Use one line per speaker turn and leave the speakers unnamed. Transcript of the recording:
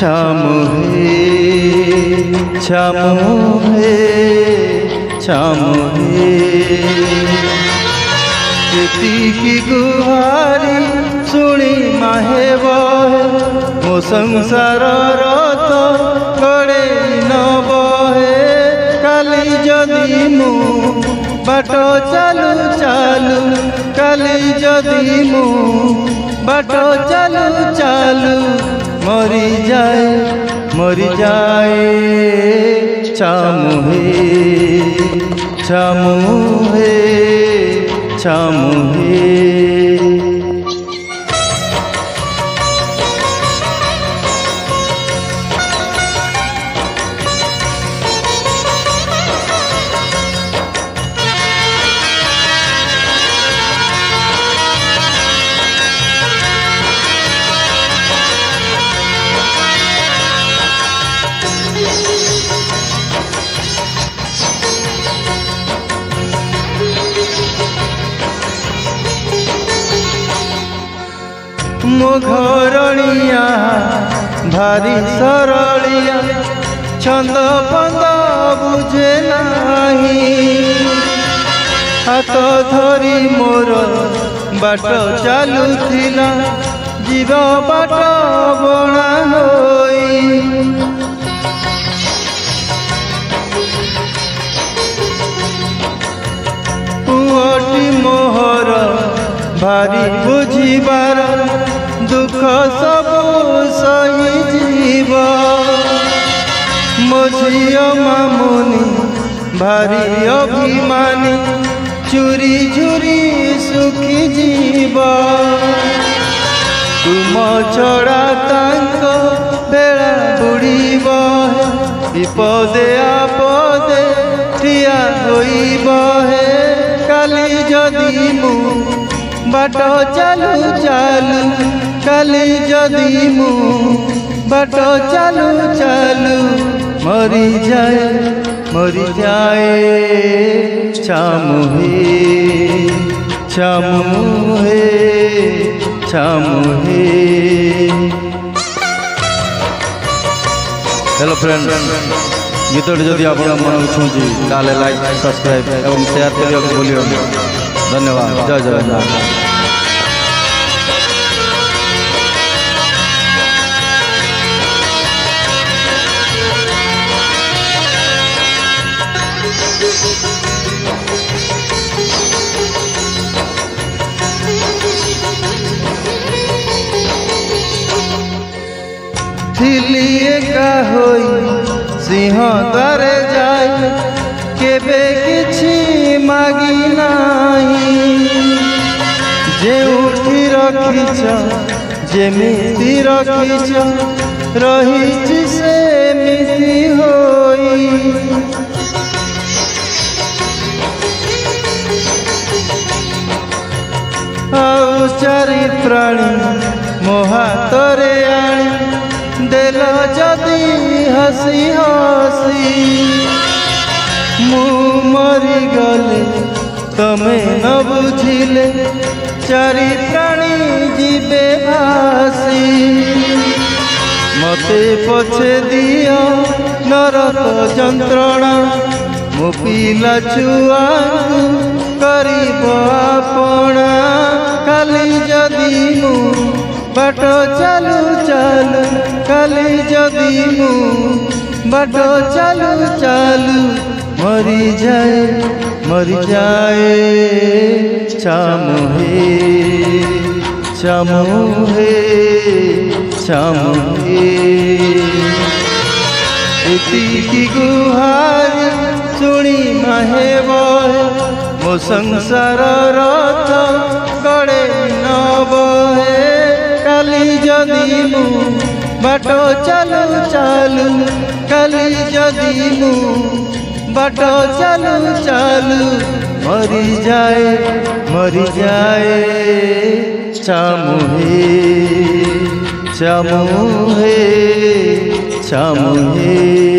छामुहे छामुहे छामुहे की गुहारी शुणी माहे बहे मो संसार रथ गड़े न बहे काली जदि मु बाट चालू चालू काली जदि मु बाट चालू चालू मरी जाए छामुहे छामुहे छामुहे मो घरणिया भारी सरलिया छंद पंद बुझे नाही हाथ धरी मोर बाट चालू थिला जीव बाट बणा होई पुअटी मोहर भारी बुझिबार दुख सब सही जीव मो झियो मामुनी भारी अभिमानी चुरी चुरी सुखी जीव तुम छड़ा तांक बेड़ा बुड़ीब विपदे आपदे ठिया होइब हे काली जदि मु बाट चालू चालू काली जदि मु बाट चालू चालू मरी जाए छामुहे छामुहे छामुहे। हेलो फ्रेंड, गीतटी जदि आप मन छुँची ताले लाइक सब्सक्राइब एवं शेयर करने भूलियो। धन्यवाद। जय जगन्नाथ। थिली एका होई सिंह द्वारे जाए केबे किछि मागी नाही जेउठी रखिछ जेमिति रखिछ रहिछि सेमिति होई आउ चारि प्राणी मो हातरे आणी देल जदि हसी हसी मु मरी गले तमे न बुझिले चारि प्राणी जीवे भासी मते पछे दियो नरक जंत्रणा मो पिला छुआ करिब आपणा काली जदि मु बाट चालू चालू काली जदि मु बाट चालू चालू मरी जाए छामुहे छामुहे छामुहे की गुहारी शुणी माहे बहे मो संसार रथ गड़े न बहे काली जदि मु बाट चालू चालू काली जदि मु बाट चालू चालू मरी जाए छामुहे छामुहे छामुहे।